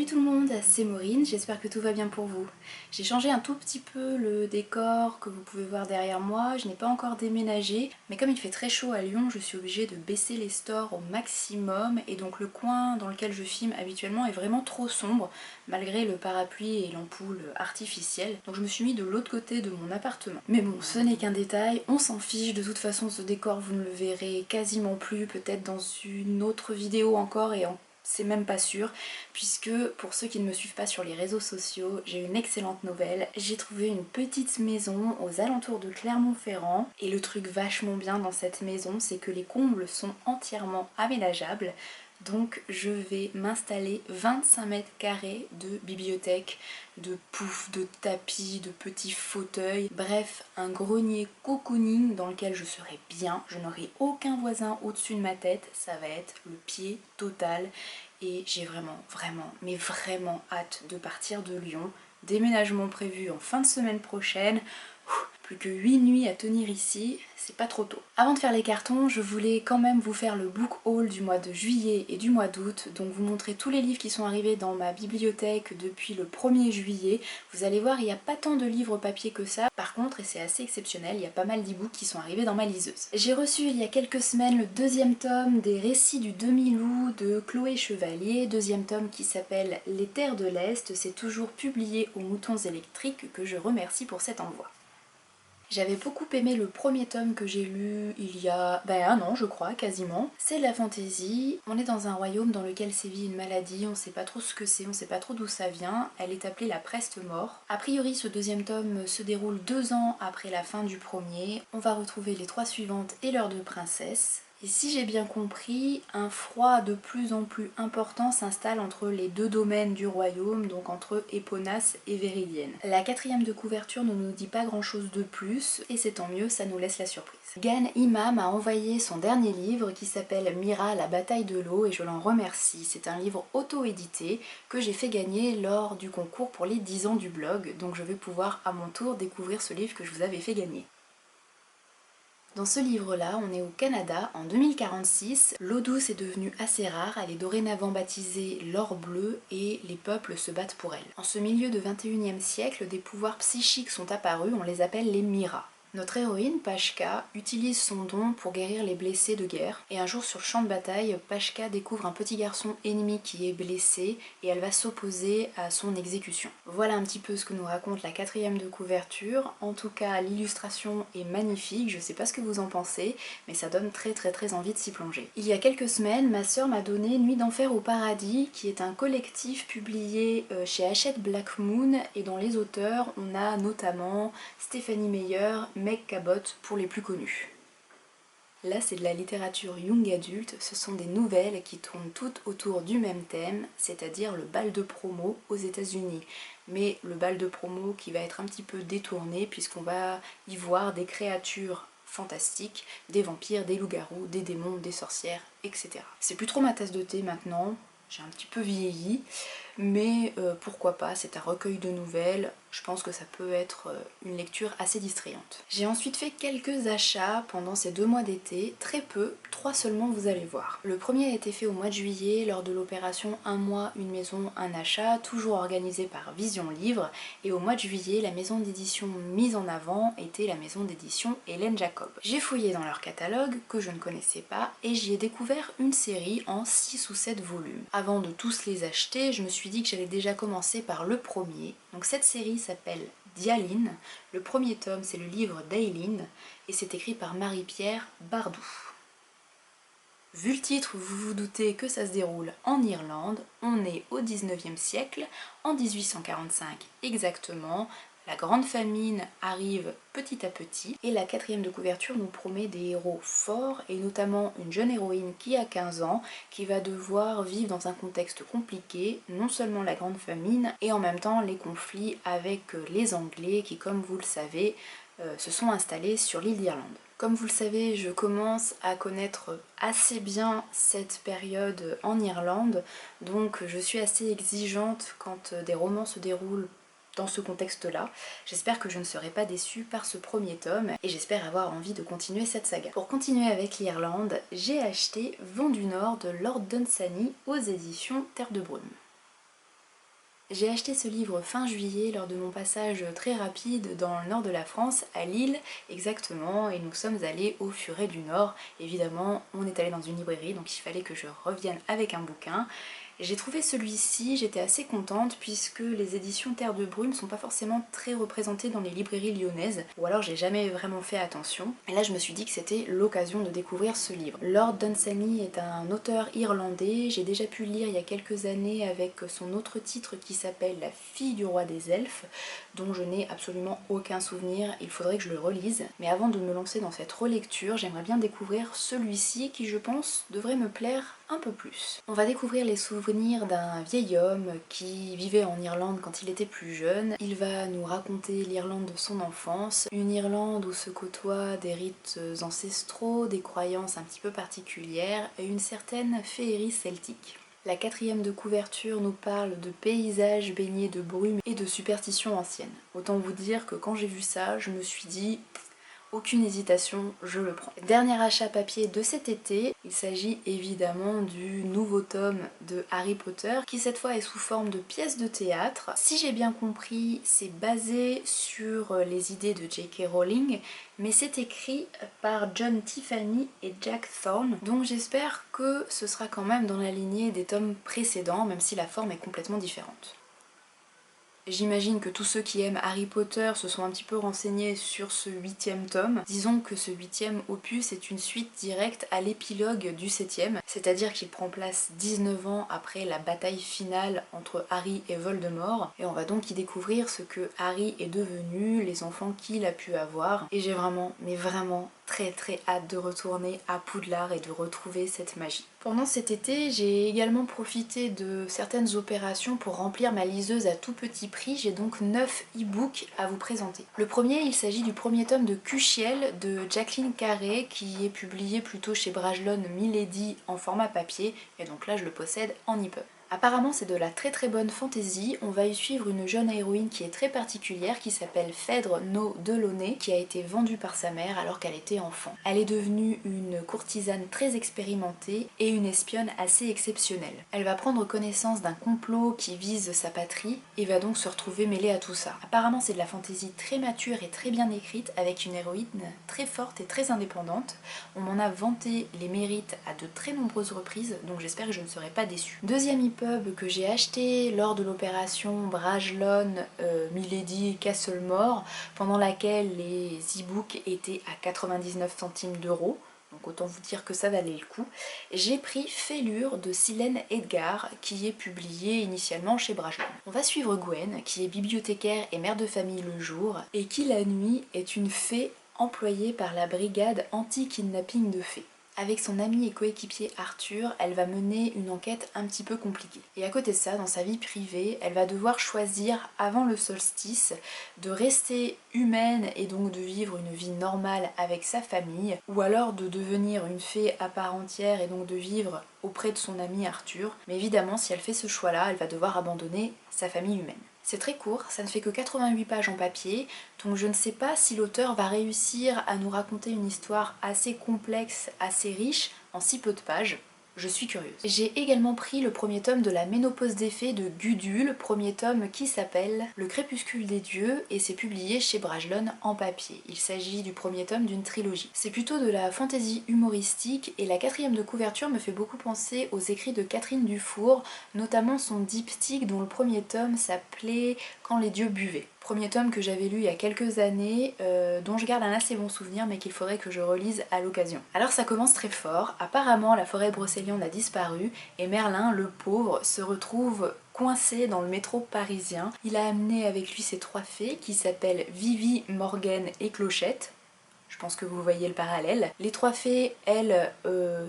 Salut tout le monde, c'est Maureen, j'espère que tout va bien pour vous. J'ai changé un tout petit peu le décor que vous pouvez voir derrière moi, je n'ai pas encore déménagé, mais comme il fait très chaud à Lyon, je suis obligée de baisser les stores au maximum et donc le coin dans lequel je filme habituellement est vraiment trop sombre, malgré le parapluie et l'ampoule artificielle. Donc je me suis mis de l'autre côté de mon appartement. Mais bon, ce n'est qu'un détail, on s'en fiche, de toute façon ce décor vous ne le verrez quasiment plus, peut-être dans une autre vidéo encore et c'est même pas sûr, puisque pour ceux qui ne me suivent pas sur les réseaux sociaux, j'ai une excellente nouvelle. J'ai trouvé une petite maison aux alentours de Clermont-Ferrand et le truc vachement bien dans cette maison, c'est que les combles sont entièrement aménageables. Donc je vais m'installer 25 mètres carrés de bibliothèque, de poufs, de tapis, de petits fauteuils, bref, un grenier cocooning dans lequel je serai bien, je n'aurai aucun voisin au-dessus de ma tête, ça va être le pied total et j'ai vraiment hâte de partir de Lyon. Déménagement prévu en fin de semaine prochaine. Plus que 8 nuits à tenir ici, c'est pas trop tôt. Avant de faire les cartons, je voulais quand même vous faire le book haul du mois de juillet et du mois d'août, donc vous montrer tous les livres qui sont arrivés dans ma bibliothèque depuis le 1er juillet. Vous allez voir, il n'y a pas tant de livres papier que ça, par contre, et c'est assez exceptionnel, il y a pas mal d'e-books qui sont arrivés dans ma liseuse. J'ai reçu il y a quelques semaines le deuxième tome des récits du demi-loup de Chloé Chevalier, deuxième tome qui s'appelle Les Terres de l'Est, c'est toujours publié aux Moutons électriques que je remercie pour cet envoi. J'avais beaucoup aimé le premier tome que j'ai lu il y a un an je crois, quasiment. C'est de la fantaisie, on est dans un royaume dans lequel sévit une maladie, on sait pas trop ce que c'est, on sait pas trop d'où ça vient, elle est appelée la Preste Mort. A priori ce deuxième tome se déroule 2 ans après la fin du premier, on va retrouver les 3 suivantes et leurs 2 princesses. Et si j'ai bien compris, un froid de plus en plus important s'installe entre les 2 domaines du royaume, donc entre Éponas et Véridienne. La 4e de couverture ne nous dit pas grand chose de plus, et c'est tant mieux, ça nous laisse la surprise. Gan Imam a envoyé son dernier livre qui s'appelle Mira, la bataille de l'eau, et je l'en remercie. C'est un livre auto-édité que j'ai fait gagner lors du concours pour les 10 ans du blog, donc je vais pouvoir à mon tour découvrir ce livre que je vous avais fait gagner. Dans ce livre-là, on est au Canada en 2046. L'eau douce est devenue assez rare, elle est dorénavant baptisée l'or bleu et les peuples se battent pour elle. En ce milieu de 21e siècle, des pouvoirs psychiques sont apparus, on les appelle les Miras. Notre héroïne, Pashka, utilise son don pour guérir les blessés de guerre. Et un jour sur le champ de bataille, Pashka découvre un petit garçon ennemi qui est blessé et elle va s'opposer à son exécution. Voilà un petit peu ce que nous raconte la 4e de couverture. En tout cas, l'illustration est magnifique, je sais pas ce que vous en pensez, mais ça donne très envie de s'y plonger. Il y a quelques semaines, ma sœur m'a donné Nuit d'enfer au paradis, qui est un collectif publié chez Hachette Black Moon, et dont les auteurs, on a notamment Stéphanie Meyer, Meg Cabot pour les plus connus. Là c'est de la littérature young adulte, ce sont des nouvelles qui tournent toutes autour du même thème, c'est-à-dire le bal de promo aux États-Unis. Mais le bal de promo qui va être un petit peu détourné puisqu'on va y voir des créatures fantastiques, des vampires, des loups-garous, des démons, des sorcières, etc. C'est plus trop ma tasse de thé maintenant, j'ai un petit peu vieilli, mais pourquoi pas, c'est un recueil de nouvelles, je pense que ça peut être une lecture assez distrayante. J'ai ensuite fait quelques achats pendant ces 2 mois d'été, très peu, 3 seulement vous allez voir. Le premier a été fait au mois de juillet lors de l'opération 1 mois, une maison, un achat, toujours organisée par Vision Livre, et au mois de juillet, la maison d'édition mise en avant était la maison d'édition Hélène Jacob. J'ai fouillé dans leur catalogue, que je ne connaissais pas, et j'y ai découvert une série en 6 ou 7 volumes. Avant de tous les acheter, je me suis dit que j'allais déjà commencer par le premier. Donc cette série s'appelle Dialine. Le premier tome, c'est le livre d'Aileen, et c'est écrit par Marie-Pierre Bardou. Vu le titre, vous vous doutez que ça se déroule en Irlande. On est au 19e siècle, en 1845 exactement. La grande famine arrive petit à petit et la 4e de couverture nous promet des héros forts et notamment une jeune héroïne qui a 15 ans qui va devoir vivre dans un contexte compliqué, non seulement la grande famine et en même temps les conflits avec les Anglais qui, comme vous le savez, se sont installés sur l'île d'Irlande. Comme vous le savez, je commence à connaître assez bien cette période en Irlande, donc je suis assez exigeante quand des romans se déroulent dans ce contexte-là. J'espère que je ne serai pas déçue par ce premier tome et j'espère avoir envie de continuer cette saga. Pour continuer avec l'Irlande, j'ai acheté Vent du Nord de Lord Dunsany aux éditions Terre de Brume. J'ai acheté ce livre fin juillet lors de mon passage très rapide dans le nord de la France, à Lille exactement, et nous sommes allés au Furet du Nord. Évidemment, on est allé dans une librairie, donc il fallait que je revienne avec un bouquin. J'ai trouvé celui-ci, j'étais assez contente puisque les éditions Terre de Brume sont pas forcément très représentées dans les librairies lyonnaises, ou alors j'ai jamais vraiment fait attention. Et là je me suis dit que c'était l'occasion de découvrir ce livre. Lord Dunsany est un auteur irlandais, j'ai déjà pu le lire il y a quelques années avec son autre titre qui s'appelle La fille du roi des elfes, dont je n'ai absolument aucun souvenir, il faudrait que je le relise. Mais avant de me lancer dans cette relecture, j'aimerais bien découvrir celui-ci qui je pense devrait me plaire un peu plus. On va découvrir les souvenirs d'un vieil homme qui vivait en Irlande quand il était plus jeune. Il va nous raconter l'Irlande de son enfance, une Irlande où se côtoient des rites ancestraux, des croyances un petit peu particulières et une certaine féerie celtique. La 4e de couverture nous parle de paysages baignés de brume et de superstitions anciennes. Autant vous dire que quand j'ai vu ça, je me suis dit aucune hésitation, je le prends. Dernier achat papier de cet été, il s'agit évidemment du nouveau tome de Harry Potter qui cette fois est sous forme de pièce de théâtre. Si j'ai bien compris, c'est basé sur les idées de J.K. Rowling, mais c'est écrit par John Tiffany et Jack Thorne, donc j'espère que ce sera quand même dans la lignée des tomes précédents, même si la forme est complètement différente. J'imagine que tous ceux qui aiment Harry Potter se sont un petit peu renseignés sur ce 8e tome. Disons que ce 8e opus est une suite directe à l'épilogue du 7e, c'est-à-dire qu'il prend place 19 ans après la bataille finale entre Harry et Voldemort, et on va donc y découvrir ce que Harry est devenu, les enfants qu'il a pu avoir, et j'ai vraiment, mais vraiment très hâte de retourner à Poudlard et de retrouver cette magie. Pendant cet été, j'ai également profité de certaines opérations pour remplir ma liseuse à tout petit prix. J'ai donc 9 e-books à vous présenter. Le premier, il s'agit du premier tome de Cuchiel de Jacqueline Carré qui est publié plutôt chez Brajlon Milady en format papier, et donc là je le possède en e-pub. Apparemment c'est de la très bonne fantaisie, on va y suivre une jeune héroïne qui est très particulière qui s'appelle Phèdre No Delaunay, qui a été vendue par sa mère alors qu'elle était enfant. Elle est devenue une courtisane très expérimentée et une espionne assez exceptionnelle. Elle va prendre connaissance d'un complot qui vise sa patrie et va donc se retrouver mêlée à tout ça. Apparemment c'est de la fantaisie très mature et très bien écrite avec une héroïne très forte et très indépendante. On m'en a vanté les mérites à de très nombreuses reprises, donc j'espère que je ne serai pas déçue. Deuxième e-pub que j'ai acheté lors de l'opération Brajlon Milady Castlemore, pendant laquelle les e-books étaient à 99 centimes d'euros. Donc autant vous dire que ça valait le coup. J'ai pris Fêlure de Silène Edgar qui est publié initialement chez Brajlon. On va suivre Gwen qui est bibliothécaire et mère de famille le jour et qui la nuit est une fée employée par la brigade anti-kidnapping de fées. Avec son ami et coéquipier Arthur, elle va mener une enquête un petit peu compliquée. Et à côté de ça, dans sa vie privée, elle va devoir choisir, avant le solstice, de rester humaine et donc de vivre une vie normale avec sa famille, ou alors de devenir une fée à part entière et donc de vivre auprès de son ami Arthur. Mais évidemment, si elle fait ce choix-là, elle va devoir abandonner sa famille humaine. C'est très court, ça ne fait que 88 pages en papier, donc je ne sais pas si l'auteur va réussir à nous raconter une histoire assez complexe, assez riche, en si peu de pages. Je suis curieuse. J'ai également pris le premier tome de la Ménopause des fées de Gudule, premier tome qui s'appelle Le crépuscule des dieux et c'est publié chez Brajlon en papier. Il s'agit du premier tome d'une trilogie. C'est plutôt de la fantaisie humoristique et la 4e de couverture me fait beaucoup penser aux écrits de Catherine Dufour, notamment son diptyque dont le premier tome s'appelait Quand les dieux buvaient. Premier tome que j'avais lu il y a quelques années, dont je garde un assez bon souvenir mais qu'il faudrait que je relise à l'occasion. Alors ça commence très fort, apparemment la forêt de Brocéliande a disparu et Merlin, le pauvre, se retrouve coincé dans le métro parisien. Il a amené avec lui ses 3 fées qui s'appellent Vivi, Morgane et Clochette. Je pense que vous voyez le parallèle. Les 3 fées, elles,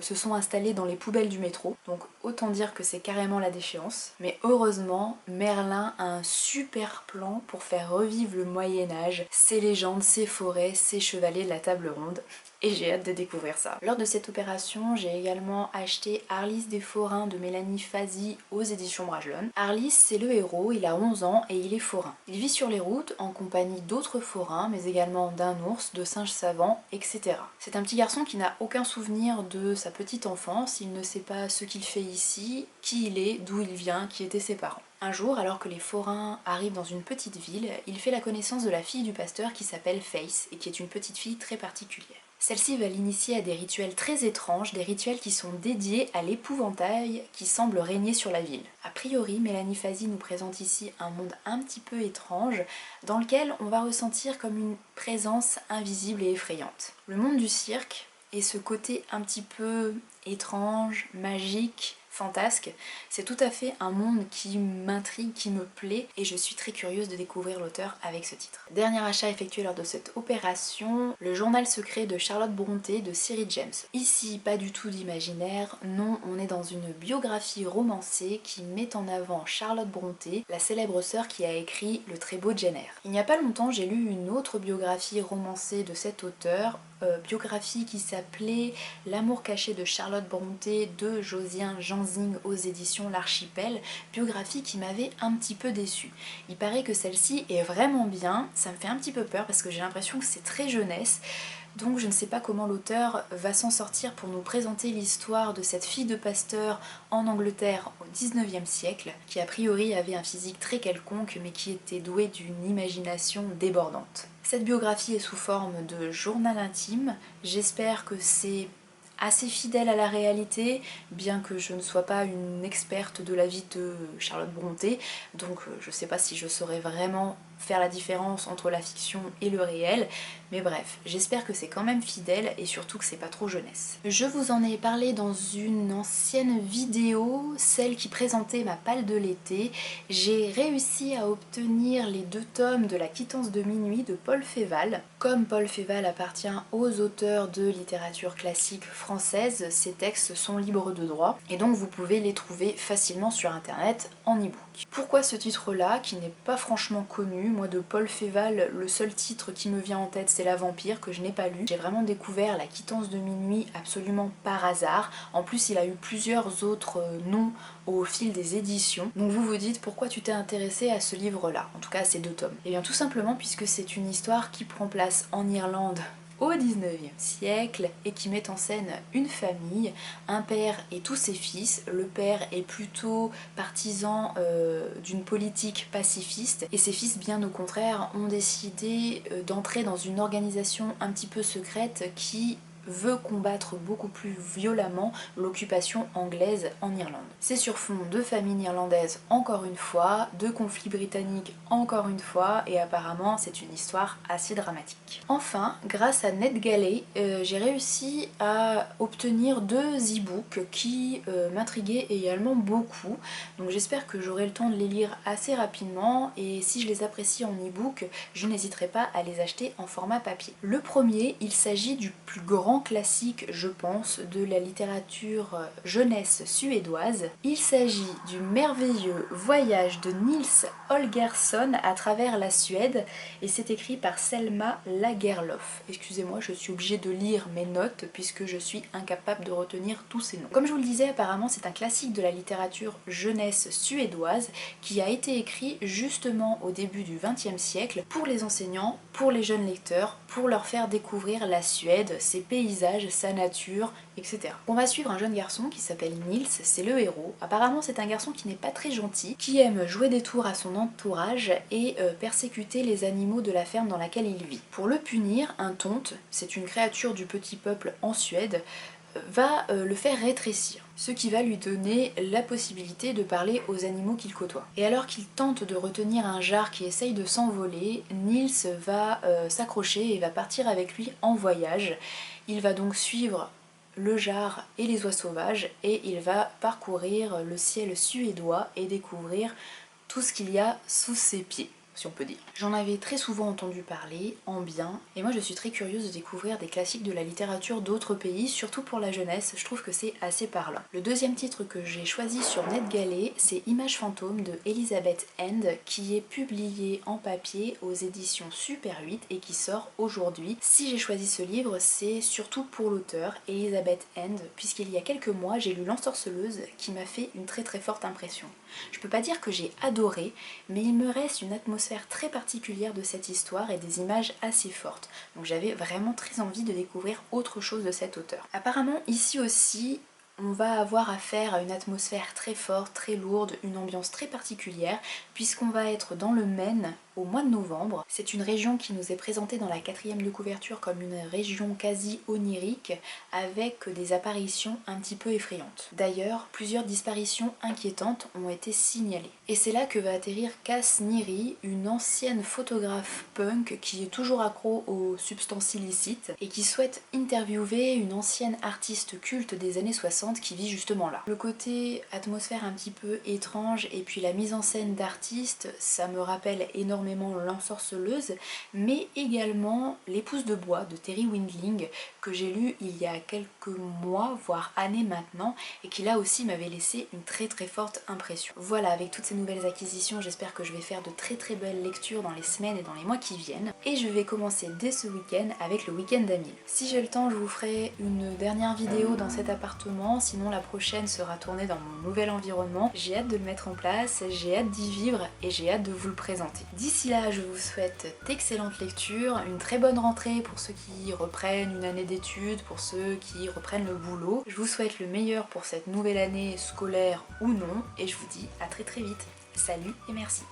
se sont installées dans les poubelles du métro, donc autant dire que c'est carrément la déchéance. Mais heureusement, Merlin a un super plan pour faire revivre le Moyen-Âge, ses légendes, ses forêts, ses chevaliers de la table ronde. Et j'ai hâte de découvrir ça. Lors de cette opération, j'ai également acheté Arlis des Forains de Mélanie Fazi aux éditions Brajlon. Arlis, c'est le héros, il a 11 ans et il est forain. Il vit sur les routes en compagnie d'autres forains, mais également d'un ours, de singes savants savants, etc. C'est un petit garçon qui n'a aucun souvenir de sa petite enfance, il ne sait pas ce qu'il fait ici, qui il est, d'où il vient, qui étaient ses parents. Un jour, alors que les forains arrivent dans une petite ville, il fait la connaissance de la fille du pasteur qui s'appelle Faith et qui est une petite fille très particulière. Celle-ci va l'initier à des rituels très étranges, des rituels qui sont dédiés à l'épouvantail qui semble régner sur la ville. A priori, Mélanie Fazi nous présente ici un monde un petit peu étrange, dans lequel on va ressentir comme une présence invisible et effrayante. Le monde du cirque et ce côté un petit peu étrange, magique, fantasque, c'est tout à fait un monde qui m'intrigue, qui me plaît et je suis très curieuse de découvrir l'auteur avec ce titre. Dernier achat effectué lors de cette opération, le journal secret de Charlotte Brontë de Ciri James. Ici, pas du tout d'imaginaire, non, on est dans une biographie romancée qui met en avant Charlotte Brontë, la célèbre sœur qui a écrit Le très beau Jane Eyre. Il n'y a pas longtemps, j'ai lu une autre biographie romancée de cet auteur, biographie qui s'appelait L'amour caché de Charlotte Brontë de Josien Janzing aux éditions L'Archipel, biographie qui m'avait un petit peu déçue. Il paraît que celle-ci est vraiment bien, ça me fait un petit peu peur parce que j'ai l'impression que c'est très jeunesse, donc je ne sais pas comment l'auteur va s'en sortir pour nous présenter l'histoire de cette fille de pasteur en Angleterre au 19e siècle, qui a priori avait un physique très quelconque mais qui était douée d'une imagination débordante. Cette biographie est sous forme de journal intime, j'espère que c'est assez fidèle à la réalité, bien que je ne sois pas une experte de la vie de Charlotte Brontë, donc je sais pas si je saurais vraiment faire la différence entre la fiction et le réel, mais bref, j'espère que c'est quand même fidèle et surtout que c'est pas trop jeunesse. Je vous en ai parlé dans une ancienne vidéo, celle qui présentait ma palle de l'été. J'ai réussi à obtenir les 2 tomes de La quittance de minuit de Paul Féval. Comme Paul Féval appartient aux auteurs de littérature classique française, ces textes sont libres de droit et donc vous pouvez les trouver facilement sur internet en e-book. Pourquoi ce titre-là, qui n'est pas franchement connu? Moi de Paul Féval, le seul titre qui me vient en tête c'est La Vampire, que je n'ai pas lu. J'ai vraiment découvert La quittance de minuit absolument par hasard. En plus il a eu plusieurs autres noms au fil des éditions. Donc vous vous dites pourquoi tu t'es intéressé à ce livre-là, en tout cas à ces 2 tomes. Et bien tout simplement puisque c'est une histoire qui prend place en Irlande au 19e siècle et qui met en scène une famille, un père et tous ses fils. Le père est plutôt partisan d'une politique pacifiste et ses fils, bien au contraire, ont décidé d'entrer dans une organisation un petit peu secrète qui veut combattre beaucoup plus violemment l'occupation anglaise en Irlande. C'est sur fond de famine irlandaise encore une fois, de conflits britanniques encore une fois, et apparemment c'est une histoire assez dramatique. Enfin, grâce à NetGalley, j'ai réussi à obtenir 2 e-books qui m'intriguaient également beaucoup, donc j'espère que j'aurai le temps de les lire assez rapidement, et si je les apprécie en e-book, je n'hésiterai pas à les acheter en format papier. Le premier, il s'agit du plus grand classique, je pense, de la littérature jeunesse suédoise. Il s'agit du merveilleux voyage de Nils Holgersson à travers la Suède et c'est écrit par Selma Lagerlöf. Excusez-moi, je suis obligée de lire mes notes puisque je suis incapable de retenir tous ces noms. Comme je vous le disais, apparemment c'est un classique de la littérature jeunesse suédoise qui a été écrit justement au début du XXe siècle pour les enseignants, pour les jeunes lecteurs, pour leur faire découvrir la Suède, ses paysages, sa nature, etc. On va suivre un jeune garçon qui s'appelle Nils, c'est le héros. Apparemment c'est un garçon qui n'est pas très gentil, qui aime jouer des tours à son entourage et persécuter les animaux de la ferme dans laquelle il vit. Pour le punir, un tonte, c'est une créature du petit peuple en Suède, va le faire rétrécir, ce qui va lui donner la possibilité de parler aux animaux qu'il côtoie. Et alors qu'il tente de retenir un jar qui essaye de s'envoler, Nils va s'accrocher et va partir avec lui en voyage. Il va donc suivre le jar et les oies sauvages et il va parcourir le ciel suédois et découvrir tout ce qu'il y a sous ses pieds, si on peut dire. J'en avais très souvent entendu parler, en bien, et moi je suis très curieuse de découvrir des classiques de la littérature d'autres pays, surtout pour la jeunesse, je trouve que c'est assez parlant. Le deuxième titre que j'ai choisi sur NetGalley, c'est Images fantômes de Elizabeth End, qui est publié en papier aux éditions Super 8 et qui sort aujourd'hui. Si j'ai choisi ce livre, c'est surtout pour l'auteur, Elizabeth End, puisqu'il y a quelques mois, j'ai lu L'Ensorceleuse, qui m'a fait une très forte impression. Je peux pas dire que j'ai adoré, mais il me reste une atmosphère atmosphère très particulière de cette histoire et des images assez fortes. Donc j'avais vraiment très envie de découvrir autre chose de cet auteur. Apparemment ici aussi, on va avoir affaire à une atmosphère très forte, très lourde, une ambiance très particulière, puisqu'on va être dans le Maine au mois de novembre. C'est une région qui nous est présentée dans la 4e de couverture comme une région quasi onirique, avec des apparitions un petit peu effrayantes. D'ailleurs, plusieurs disparitions inquiétantes ont été signalées. Et c'est là que va atterrir Cass Neary, une ancienne photographe punk qui est toujours accro aux substances illicites et qui souhaite interviewer une ancienne artiste culte des années 60 qui vit justement là. Le côté atmosphère un petit peu étrange et puis la mise en scène d'artistes, ça me rappelle énormément L'Ensorceleuse, mais également L'épouse de bois de Terry Windling que j'ai lu il y a quelques mois, voire années maintenant, et qui là aussi m'avait laissé une très forte impression. Voilà, avec toutes ces nouvelles acquisitions, j'espère que je vais faire de très belles lectures dans les semaines et dans les mois qui viennent. Et je vais commencer dès ce week-end avec le week-end d'Amile. Si j'ai le temps, je vous ferai une dernière vidéo dans cet appartement, sinon la prochaine sera tournée dans mon nouvel environnement. J'ai hâte de le mettre en place, j'ai hâte d'y vivre et j'ai hâte de vous le présenter. D'ici là, je vous souhaite d'excellentes lectures, une très bonne rentrée pour ceux qui reprennent une année d'études, pour ceux qui reprennent le boulot. Je vous souhaite le meilleur pour cette nouvelle année scolaire ou non, et je vous dis à très vite. Salut et merci.